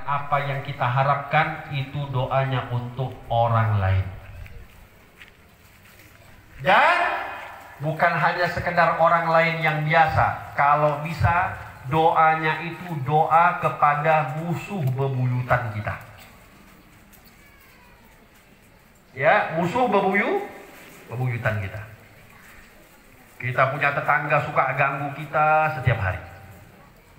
apa yang kita harapkan itu doanya untuk orang lain. Dan bukan hanya sekedar orang lain yang biasa. Kalau bisa doanya itu doa kepada musuh bebuyutan kita. Ya, musuh bebuyutan kita. Kita punya tetangga suka ganggu kita setiap hari.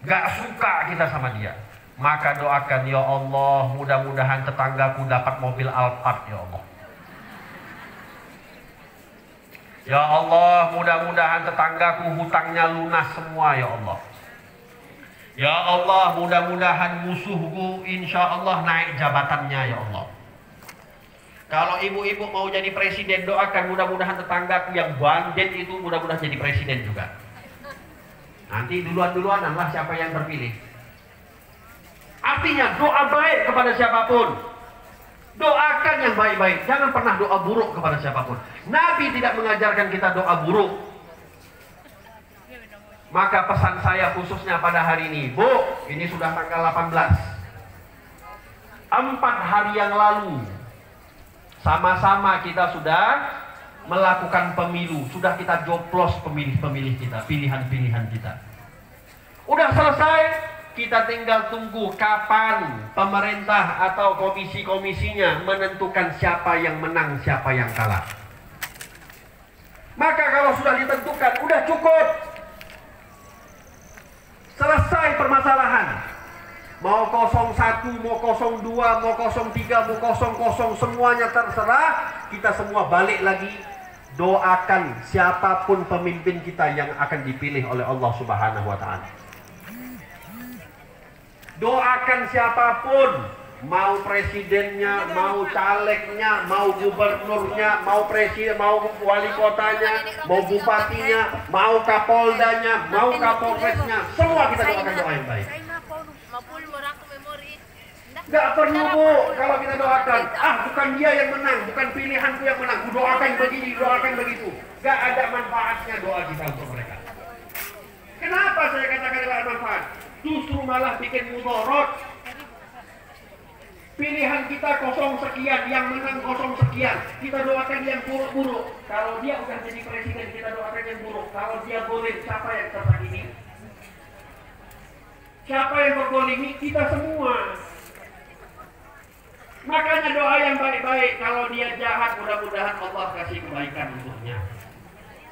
Gak suka kita sama dia. Maka doakan, ya Allah, mudah-mudahan tetanggaku dapat mobil Alphard, ya Allah. Ya Allah, mudah-mudahan tetanggaku hutangnya lunas semua, ya Allah. Ya Allah, mudah-mudahan musuhku insya Allah naik jabatannya, ya Allah. Kalau ibu-ibu mau jadi presiden, doakan mudah-mudahan tetanggaku yang bandit itu mudah-mudahan jadi presiden juga. Nanti duluan-duluan lah siapa yang terpilih. Artinya doa baik kepada siapapun. Doakan yang baik-baik. Jangan pernah doa buruk kepada siapapun. Nabi tidak mengajarkan kita doa buruk. Maka pesan saya khususnya pada hari ini, Bu, ini sudah tanggal 18. 4 hari yang lalu sama-sama kita sudah melakukan pemilu, sudah kita joplos pemilih-pemilih kita, pilihan-pilihan kita. Udah selesai, kita tinggal tunggu kapan pemerintah atau komisi-komisinya menentukan siapa yang menang, siapa yang kalah. Maka kalau sudah ditentukan, udah cukup. Selesai permasalahan. Mau 01, mau 02, mau 03, mau 00, semuanya terserah. Kita semua balik lagi. Doakan siapapun pemimpin kita yang akan dipilih oleh Allah Subhanahu wa Ta'ala. Doakan siapapun, mau presidennya, mau calegnya, mau gubernurnya, mau presiden, mau wali kotanya, mau bupatinya, mau kapoldanya, mau kapolresnya, semua kita doakan doa yang baik. Gak perlu, Bu, kalau kita doakan, bukan dia yang menang, bukan pilihanku yang menang, ku doakan begini, doakan begitu. Gak ada manfaatnya doa kita untuk mereka. Kenapa saya katakan gak ada manfaat? Justru malah bikin mudarat. Pilihan kita 0 sekian, yang menang 0 sekian. Kita doakan yang buruk-buruk. Kalau dia udah jadi presiden, kita doakan yang buruk. Kalau dia boleh, siapa yang tersakiti? Siapa yang bergolimi? Kita semua. Makanya doa yang baik-baik. Kalau dia jahat, mudah-mudahan Allah kasih kebaikan untuknya.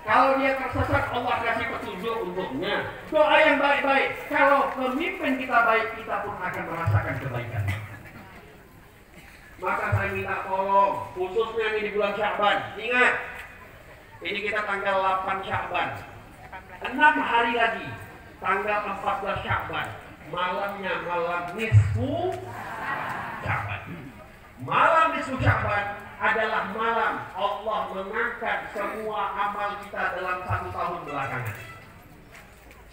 Kalau dia tersesat, Allah kasih petunjuk untuknya. Doa yang baik-baik. Kalau pemimpin kita baik, kita pun akan merasakan kebaikan. Maka saya minta tolong, khususnya ini di bulan Sya'ban. Ingat, ini kita tanggal 8 Sya'ban. 6 hari lagi, tanggal 14 Sya'ban. Malamnya malam nisfu Sya'ban. Malam nisfu Sya'ban adalah malam Allah mengangkat semua amal kita dalam 1 tahun belakangan.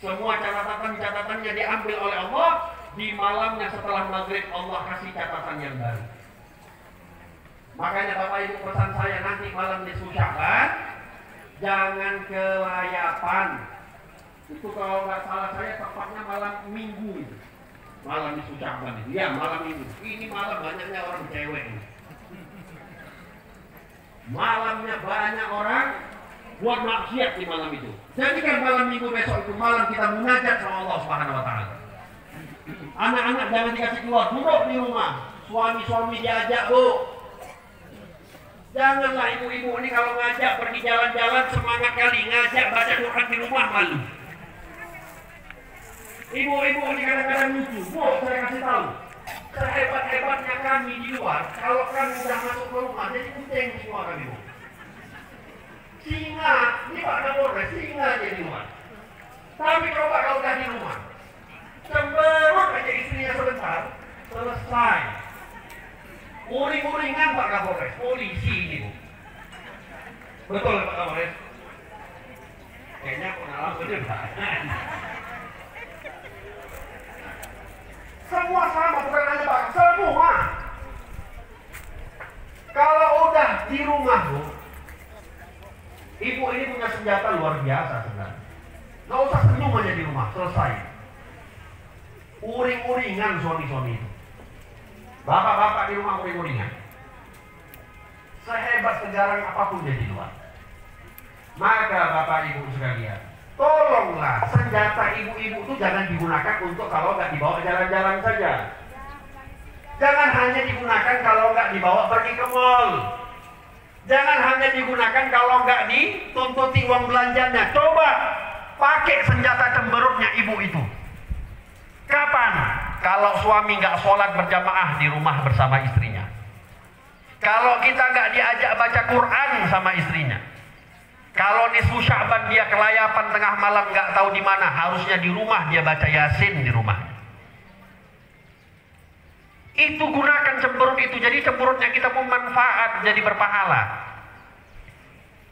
Semua catatan-catatannya diambil oleh Allah. Di malamnya setelah maghrib Allah kasih catatan yang baru. Makanya Bapak Ibu, pesan saya nanti malam nisfu Sya'ban, jangan kelayapan. Itu kalau nggak salah saya tepatnya malam Minggu itu. Malam nisfu Sya'ban itu. Ya, malam Minggu. Ini malam banyaknya orang cewek. Malamnya banyak orang buat maksiat di malam itu. Jadi kan malam Minggu besok itu malam kita munajat sama Allah Subhanahu wa Ta'ala. Anak-anak jangan dikasih keluar, duduk di rumah. Suami-suami diajak, Bu. Janganlah ibu-ibu ini kalau ngajak pergi jalan-jalan semangat kali, ngajak baca Quran di rumah malu. Ibu-ibu ini kadang-kadang lucu. Bu, saya kasih tahu, sehebat-hebatnya kami di luar, kalau kami sudah masuk ke rumah, jadi kucing semua kami, Bu. Singa, ini Pak Kapolres, singa aja di luar. Tapi coba kalau udah di rumah, cemberut aja istrinya sebentar, selesai. Uring-uringan Pak Kapolres, polisi ini, Bu. Betul Pak Kapolres? Kayaknya pengalamannya banyak. Semua sama, bukan hanya Pak, semua. Kalau udah di rumah, Bu, ibu ini punya senjata luar biasa sebenarnya. Nggak usah senyum aja di rumah, selesai. Uring-uringan suami-suami itu. Bapak-bapak di rumah uring-uringan, sehebat sejarah apapun dia di luar, maka Bapak Ibu sekalian, tolonglah senjata ibu-ibu itu jangan digunakan untuk kalau nggak dibawa jalan-jalan saja. Jangan hanya digunakan kalau nggak dibawa pergi ke mall. Jangan hanya digunakan kalau nggak dituntuti uang belanjanya. Coba pakai senjata cemberutnya ibu itu. Kapan? Kalau suami nggak sholat berjamaah di rumah bersama istrinya. Kalau kita nggak diajak baca Quran sama istrinya. Kalau nisfu Sya'ban dia kelayapan tengah malam nggak tahu di mana, harusnya di rumah dia baca Yasin di rumahnya. Itu gunakan cemberut itu, jadi cemberutnya kita pun manfaat, jadi berpahala.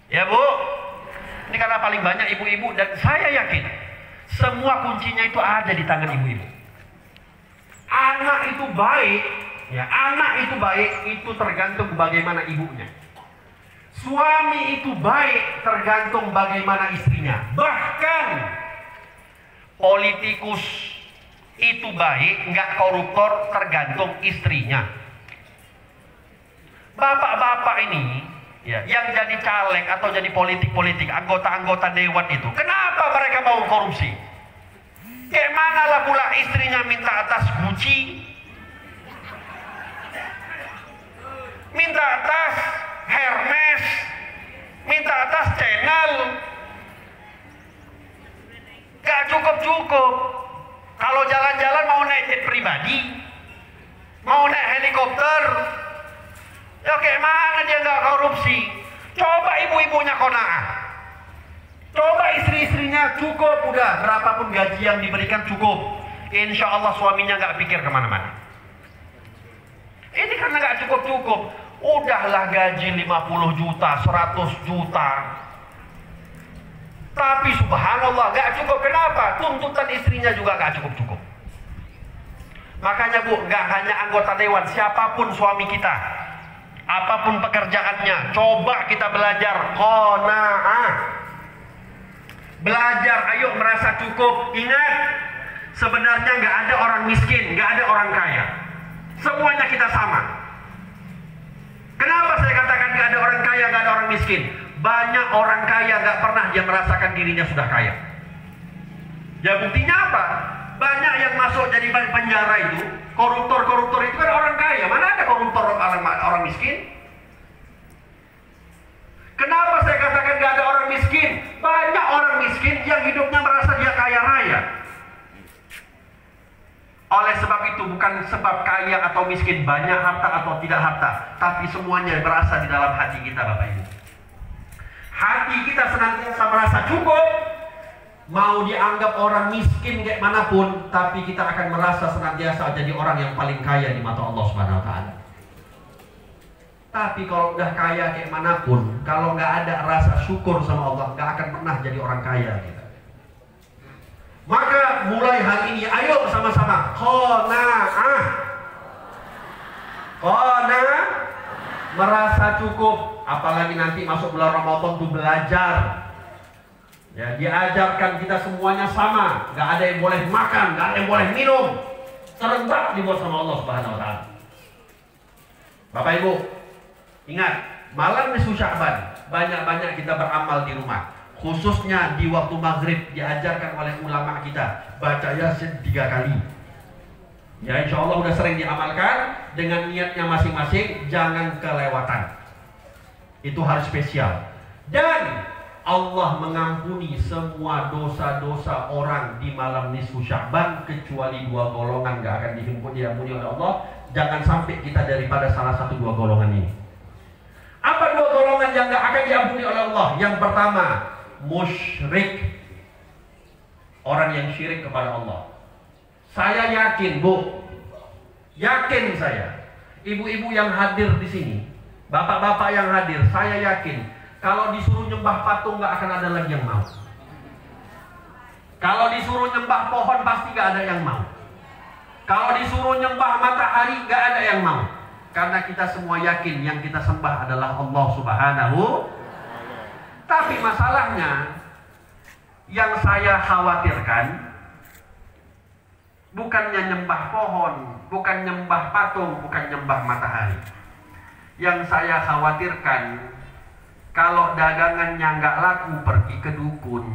Ya Bu, ini karena paling banyak ibu-ibu dan saya yakin semua kuncinya itu ada di tangan ibu-ibu. Anak itu baik, ya anak itu baik itu tergantung bagaimana ibunya. Suami itu baik tergantung bagaimana istrinya. Bahkan politikus itu baik, nggak koruptor tergantung istrinya. Bapak-bapak ini ya, yang jadi caleg atau jadi politik-politik, anggota-anggota dewan itu, kenapa mereka mau korupsi? Kayak mana lah pula istrinya minta atas Gucci, minta atas Hermes, minta atas Chanel, gak cukup-cukup. Kalau jalan-jalan mau naik jet pribadi, mau naik helikopter, ya kayak mana dia nggak korupsi? Coba ibu-ibunya qanaah, coba istri-istrinya cukup, udah berapapun gaji yang diberikan cukup. Insya Allah suaminya nggak pikir kemana-mana. Ini karena nggak cukup-cukup, udahlah gaji 50 juta, 100 juta. Tapi subhanallah gak cukup. Kenapa? Tuntutan istrinya juga gak cukup-cukup. Makanya Bu, gak hanya anggota dewan, siapapun suami kita, apapun pekerjaannya, coba kita belajar qanaah. Belajar, ayo merasa cukup. Ingat, sebenarnya gak ada orang miskin, gak ada orang kaya. Semuanya kita sama. Kenapa saya katakan gak ada orang kaya, gak ada orang miskin? Banyak orang kaya gak pernah dia merasakan dirinya sudah kaya. Ya buktinya apa? Banyak yang masuk jadi penjara itu, koruptor-koruptor itu kan orang kaya. Mana ada koruptor orang miskin? Kenapa saya katakan gak ada orang miskin? Banyak orang miskin yang hidupnya merasa dia kaya raya. Oleh sebab itu bukan sebab kaya atau miskin, banyak harta atau tidak harta, tapi semuanya berasal di dalam hati kita Bapak Ibu. Hati kita senantiasa merasa cukup, mau dianggap orang miskin kayak manapun, tapi kita akan merasa senantiasa jadi orang yang paling kaya di mata Allah Subhanahu wa Ta'ala. Tapi kalau udah kaya kayak manapun, kalau nggak ada rasa syukur sama Allah, nggak akan pernah jadi orang kaya kita. Maka mulai hari ini, ayo sama-sama qanaah. Qanaah, merasa cukup. Apalagi nanti masuk bulan Ramadan tuh belajar. Ya, diajarkan kita semuanya sama, nggak ada yang boleh makan, nggak ada yang boleh minum, serentak dibuat sama Allah Subhanahu wa Ta'ala. Bapak Ibu, ingat, malam nisfu Sya'ban banyak-banyak kita beramal di rumah. Khususnya di waktu maghrib diajarkan oleh ulama kita baca Yasin 3 kali. Ya insya Allah udah sering diamalkan, dengan niatnya masing-masing, jangan kelewatan. Itu harus spesial. Dan Allah mengampuni semua dosa-dosa orang di malam nisfu Sya'ban, kecuali 2 golongan gak akan diampuni oleh Allah. Jangan sampai kita daripada salah satu 2 golongan ini. Apa 2 golongan yang gak akan diampuni oleh Allah? Yang pertama, musyrik, orang yang syirik kepada Allah. Saya yakin Bu, yakin saya, ibu-ibu yang hadir di sini, bapak-bapak yang hadir, saya yakin kalau disuruh nyembah patung gak akan ada lagi yang mau. Kalau disuruh nyembah pohon pasti gak ada yang mau. Kalau disuruh nyembah matahari gak ada yang mau. Karena kita semua yakin yang kita sembah adalah Allah Subhanahu. Tapi masalahnya yang saya khawatirkan bukannya nyembah pohon, bukan nyembah patung, bukan nyembah matahari. Yang saya khawatirkan, kalau dagangannya nggak laku, pergi ke dukun.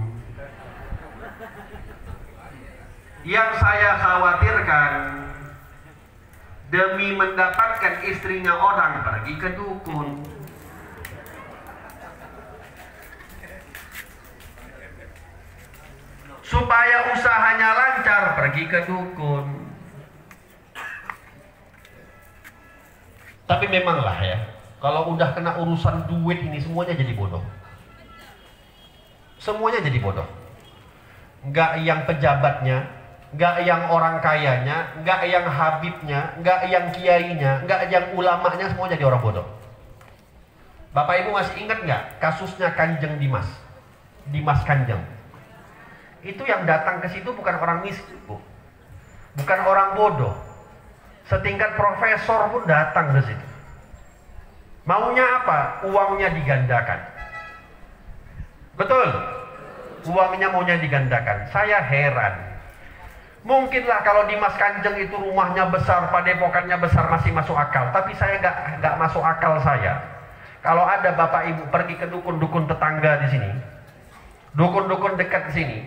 Yang saya khawatirkan, demi mendapatkan istrinya orang, pergi ke dukun. Supaya usahanya lancar, pergi ke dukun. Tapi memanglah ya, kalau udah kena urusan duit ini, semuanya jadi bodoh. Semuanya jadi bodoh. Nggak yang pejabatnya, nggak yang orang kayanya, nggak yang habibnya, nggak yang kiainya, nggak yang ulamanya, semua jadi orang bodoh. Bapak Ibu masih ingat nggak kasusnya Kanjeng Dimas? Dimas Kanjeng. Itu yang datang ke situ bukan orang miskin, Bu. Bukan orang bodoh. Setingkat profesor pun datang ke situ. Maunya apa? Uangnya digandakan. Betul? Uangnya maunya digandakan. Saya heran. Mungkinlah kalau Dimas Kanjeng itu rumahnya besar, padepokannya besar, masih masuk akal. Tapi saya nggak masuk akal saya. Kalau ada Bapak Ibu pergi ke dukun-dukun tetangga di sini, dukun-dukun dekat di sini,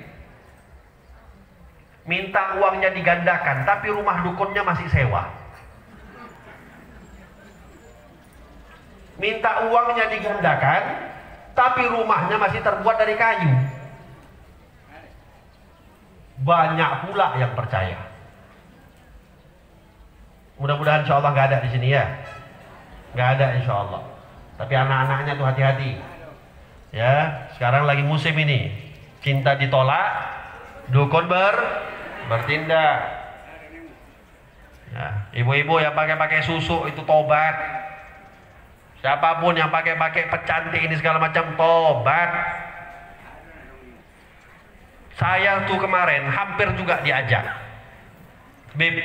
minta uangnya digandakan, tapi rumah dukunnya masih sewa. Minta uangnya digandakan, tapi rumahnya masih terbuat dari kayu. Banyak pula yang percaya. Mudah-mudahan insya Allah nggak ada di sini ya, nggak ada insya Allah. Tapi anak-anaknya tuh hati-hati. Ya, sekarang lagi musim ini, cinta ditolak, dukun bertindak. Ya, ibu-ibu yang pakai susu itu tobat. Siapapun yang pakai pecantik ini segala macam, tobat. Saya tuh kemarin hampir juga diajak, Beb,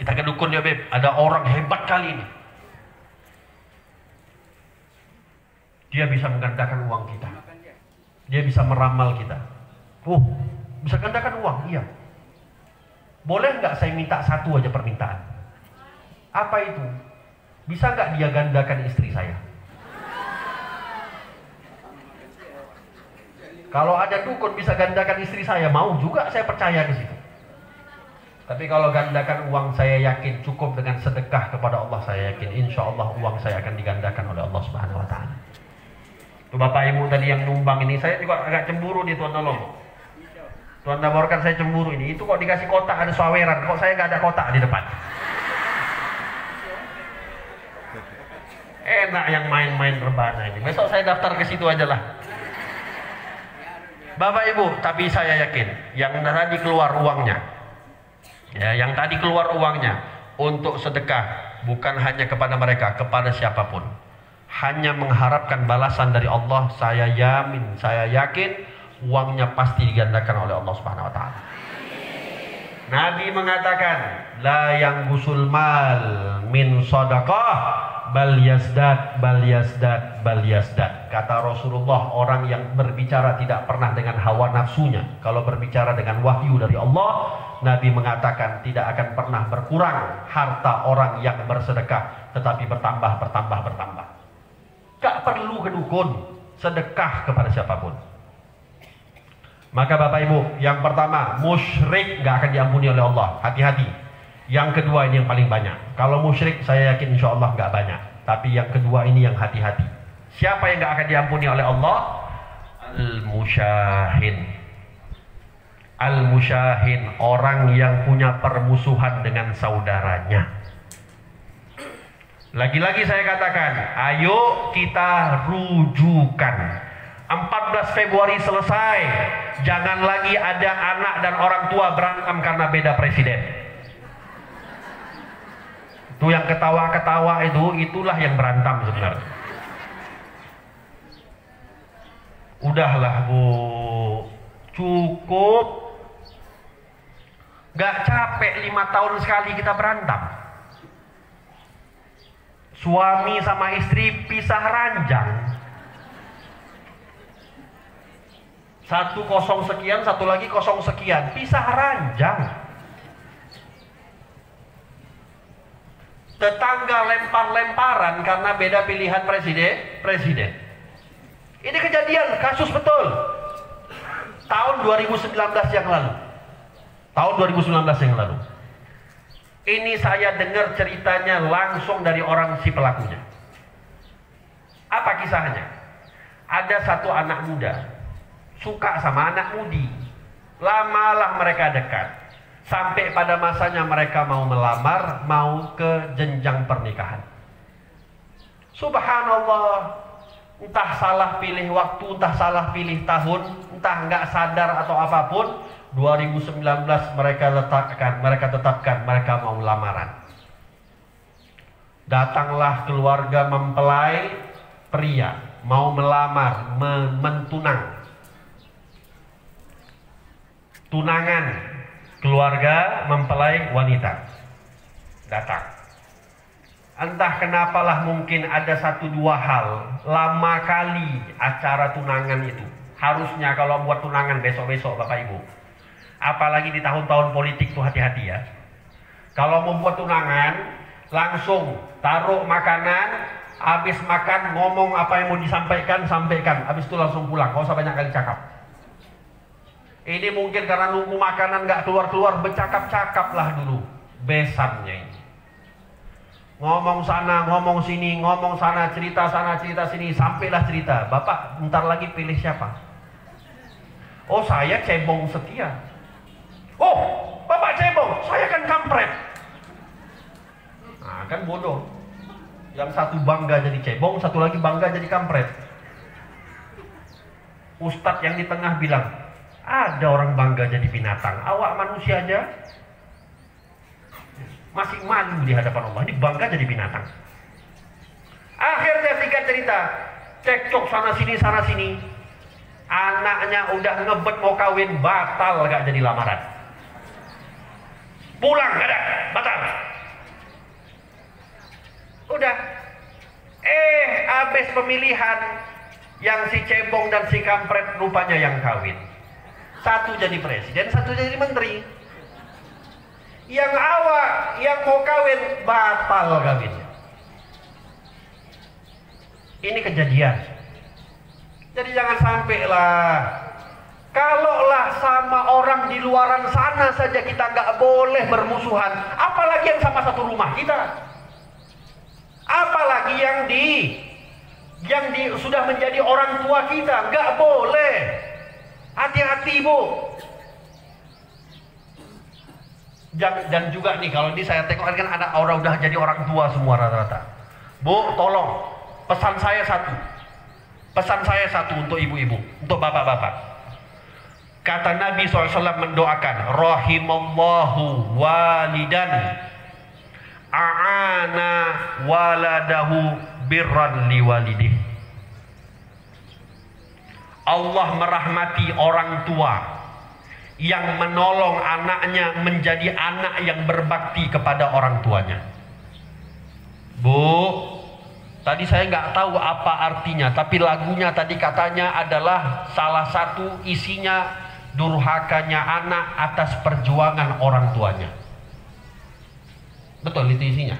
kita ke dukun ya Beb, ada orang hebat kali ini, dia bisa menggandakan uang kita, dia bisa meramal kita. Bisa gandakan uang? Iya. Boleh nggak saya minta satu aja permintaan? Apa itu? Bisa nggak dia gandakan istri saya? Kalau ada dukun bisa gandakan istri saya, mau juga saya percaya ke situ. Tapi kalau gandakan uang, saya yakin cukup dengan sedekah kepada Allah. Saya yakin insya Allah uang saya akan digandakan oleh Allah Subhanahu Wa Taala. Tuh Bapak Ibu tadi yang numbang ini, saya juga agak cemburu di Tuan Tolong. Tuan laporkan saya cemburu ini. Itu kok dikasih kotak ada saweran, kok saya nggak ada kotak di depan. Enak yang main-main rebana ini. Besok saya daftar ke situ aja lah. Bapak Ibu, tapi saya yakin yang tadi keluar uangnya, ya, yang tadi keluar uangnya untuk sedekah bukan hanya kepada mereka, kepada siapapun, hanya mengharapkan balasan dari Allah. Saya yakin, saya yakin uangnya pasti digandakan oleh Allah Subhanahu Wa Taala. Nabi mengatakan, la yang gusul mal min sadaqah bal yazdad bal yazdad bal yazdad. Kata Rasulullah, orang yang berbicara tidak pernah dengan hawa nafsunya. Kalau berbicara dengan wahyu dari Allah, Nabi mengatakan tidak akan pernah berkurang harta orang yang bersedekah, tetapi bertambah. Gak perlu ke dukun, sedekah kepada siapapun. Maka Bapak Ibu, yang pertama, musyrik gak akan diampuni oleh Allah. Hati-hati. Yang kedua ini yang paling banyak. Kalau musyrik saya yakin insya Allah gak banyak. Tapi yang kedua ini yang hati-hati. Siapa yang gak akan diampuni oleh Allah? Al-musyahin. Al-musyahin, orang yang punya permusuhan dengan saudaranya. Lagi-lagi saya katakan, ayo kita rujukan. 14 Februari selesai. Jangan lagi ada anak dan orang tua berantem karena beda presiden. Itu yang ketawa-ketawa itulah yang berantem sebenarnya. Udahlah Bu, cukup. Gak capek 5 tahun sekali kita berantem. Suami sama istri pisah ranjang. Satu kosong sekian, satu lagi kosong sekian, pisah ranjang. Tetangga lempar-lemparan karena beda pilihan presiden. Ini kejadian, kasus betul. Tahun 2019 yang lalu. Ini saya dengar ceritanya langsung dari orang si pelakunya. Apa kisahnya? Ada satu anak muda suka sama anak mudi. Lamalah mereka dekat. Sampai pada masanya mereka mau melamar, mau ke jenjang pernikahan. Subhanallah, entah salah pilih waktu, entah salah pilih tahun, entah nggak sadar atau apapun, 2019 mereka tetapkan mereka mau lamaran. Datanglah keluarga mempelai pria mau melamar, tunangan keluarga mempelai wanita datang. Entah kenapalah, mungkin ada 1-2 hal. Lama kali acara tunangan itu. Harusnya kalau buat tunangan besok-besok Bapak Ibu, apalagi di tahun-tahun politik tuh hati-hati ya. Kalau mau buat tunangan, langsung taruh makanan, habis makan ngomong apa yang mau disampaikan, sampaikan. Habis itu langsung pulang, gak usah banyak kali cakap. Ini mungkin karena nunggu makanan gak keluar-keluar, bercakap-cakap lah dulu. Besannya ini. Ngomong sana, ngomong sini, ngomong sana, cerita sini, sampailah cerita. Bapak bentar lagi pilih siapa? Oh, saya cebong setia. Oh, Bapak cebong, saya kan kampret. Nah, kan bodoh. Yang satu bangga jadi cebong, satu lagi bangga jadi kampret. Ustadz yang di tengah bilang, ada orang bangga jadi binatang, awak manusia aja masih malu di hadapan Allah, ini bangga jadi binatang. Akhirnya singkat cerita, cekcok sana sini, anaknya udah ngebet mau kawin, batal gak jadi lamaran. Pulang gak ada, batal. Udah. Habis pemilihan, yang si cebong dan si kampret rupanya yang kawin. Satu jadi presiden, satu jadi menteri. Yang awak yang mau kawin batal kawinnya. Ini kejadian. Jadi jangan sampai lah. Kalaulah sama orang di luaran sana saja kita nggak boleh bermusuhan, apalagi yang sama satu rumah kita. Apalagi yang sudah menjadi orang tua kita, nggak boleh. Hati-hati Bu. Dan juga nih, kalau ini saya tengok kan ada orang udah jadi orang tua semua rata-rata. Bu, tolong pesan saya satu untuk ibu-ibu, untuk bapak-bapak. Kata Nabi SAW mendoakan, rahimallahu walidan a'ana waladahu birran liwalidih. Allah merahmati orang tua yang menolong anaknya menjadi anak yang berbakti kepada orang tuanya. Bu, tadi saya nggak tahu apa artinya, tapi lagunya tadi katanya adalah salah satu isinya durhakanya anak atas perjuangan orang tuanya. Betul itu isinya?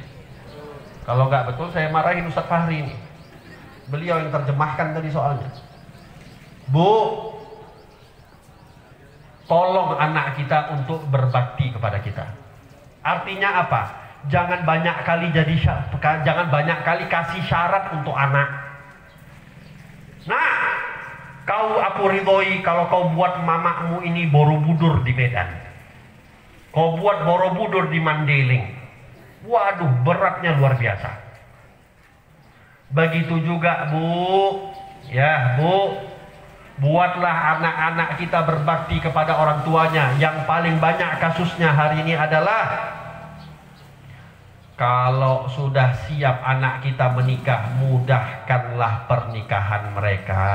Kalau nggak betul saya marahin Ustadz Fahri ini. Beliau yang terjemahkan tadi soalnya. Bu, tolong anak kita untuk berbakti kepada kita. Artinya apa? Jangan banyak kali kasih syarat untuk anak. Nah, aku ridhoi kalau kau buat mamamu ini Borobudur di Medan. Kau buat Borobudur di Mandailing. Waduh, beratnya luar biasa. Begitu juga Bu. Ya, Bu. Buatlah anak-anak kita berbakti kepada orang tuanya. Yang paling banyak kasusnya hari ini adalah kalau sudah siap anak kita menikah, mudahkanlah pernikahan mereka.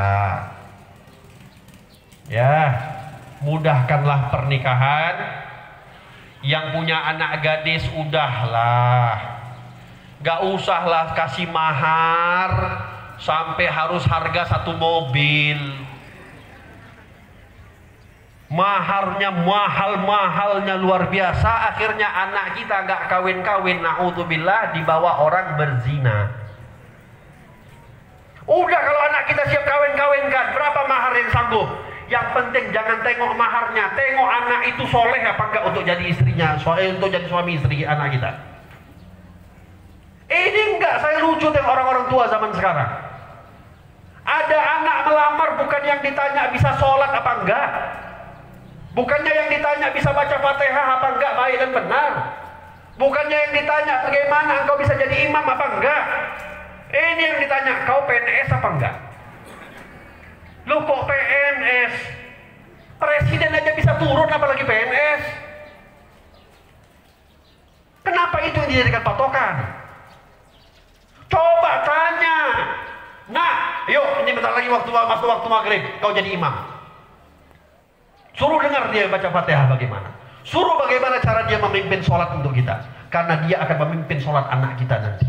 Ya, mudahkanlah pernikahan. Yang punya anak gadis udahlah, gak usahlah kasih mahar sampai harus harga 1 mobil. maharnya mahal-mahalnya luar biasa, akhirnya anak kita nggak kawin-kawin, naudzubillah, dibawa orang berzina. Udah, kalau anak kita siap kawin-kawinkan, berapa mahar yang sanggup? Yang penting jangan tengok maharnya, tengok anak itu soleh apa enggak untuk jadi istrinya, untuk jadi suami istri anak kita. Ini enggak, saya lucu tengok orang-orang tua zaman sekarang. Ada anak melamar, bukan yang ditanya bisa sholat apa enggak, bukannya yang ditanya bisa baca Fatihah apa enggak baik dan benar, bukannya yang ditanya bagaimana engkau bisa jadi imam apa enggak. Ini yang ditanya, kau PNS apa enggak? Loh, kok PNS? Presiden aja bisa turun, apalagi PNS. Kenapa itu yang dijadikan patokan? Coba tanya. Nah, yuk, ini bentar lagi waktu maghrib, kau jadi imam. Suruh dengar dia baca Fatihah bagaimana. Suruh bagaimana cara dia memimpin sholat untuk kita. Karena dia akan memimpin sholat anak kita nanti.